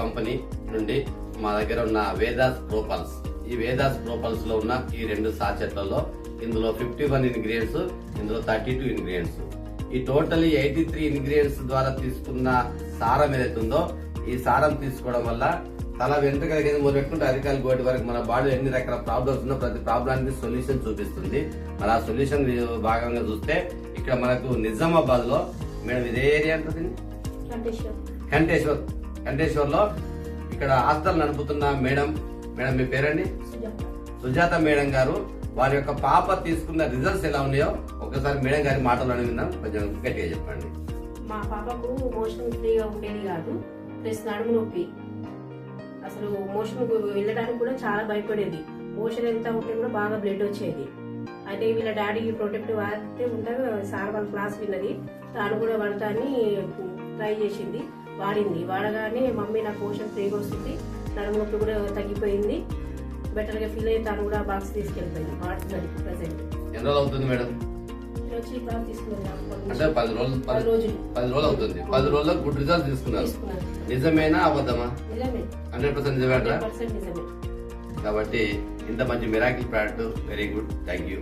Company నుండి మా దగ్గర ఉన్న వేదాస్ ప్రోపల్స్, ఈ వేదాస్ ప్రోపల్స్ లో ఉన్న ఈ 2 సాచెట్లలో ఇందులో 51 ఇంగ్రీడియంట్స్, ఇందులో 32 ఇంగ్రీడియంట్స్, ఈ టోటలీ 83 ఇంగ్రీడియంట్స్ ద్వారా తీసుకున్న సారం ఏదైతే ఉందో, ఈ సారం తీసుకోవడం వల్ల తల వెంట్రుక దగ్గర మొదలెట్టుకుంటే అరికాల గోటి వరకు మన బాడీలో ఎన్ని రకాల ప్రాబ్లమ్స్ ఉందో ప్రతి ప్రాబ్లానికి సొల్యూషన్ చూపిస్తుంది. మరి ఆ సొల్యూషన్ భాగంగా చూస్తే ఇక్కడ మనకు నిజామాబాద్ లో, మేడం ఇదే ఏరియా ఉంటుంది కంటేశ్వర్ లో ఇక్కడ హాస్టల్ నడుపుతున్న మేడం మీ పేరండి? సుజాత మేడం గారు. వారి యొక్క పాప తీసుకున్న రిజల్ట్స్ ఎలా ఉన్నాయో ఒకసారి మేడం గారి మాటలు విందాం. కొంచెం గట్టిగా చెప్పండి. మా పాపకు మోషన్ ఫ్రీగా ఉండేది కాదు, ప్లస్ నడుము నొప్పి, అసలు మోషన్ వెళ్ళడానికి కూడా చాలా భయపడేది. మోషన్ ఎంత ఉంటే కూడా బాగా బ్లడ్ వచ్చేది. అయితే వీళ్ళ డాడీ ప్రొటెక్టివ్ వాడితే ఉంటారు, సార్ వాళ్ళ క్లాస్ విన్నది, తాను కూడా వాడతాన్ని ట్రై చేసింది, వాడగానే మమ్మీ నాకు మోషన్ ఫ్రీగా వస్తుంది, నడుము నొప్పి కూడా తగ్గిపోయింది, బెటర్ గా ఫీల్ అయ్యి తాను కూడా బాక్స్ తీసుకెళ్ళిపోయింది. వాడుతున్నది ప్రెసెంట్. ఎన్ని రోజులు అవుతుంది మేడం? వచ్చి క్లాస్ తీసుకున్నాను అంటే 10 రోజులు అవుతుంది. 10 రోజుల్లో గుడ్ రిజల్ట్ తీసుకున్నారు. నిజమేనా అబద్ధమా? 100% నిజమేనా? నిజమే. కాబట్టి ఇంత మంచి miracle product, very good, thank you.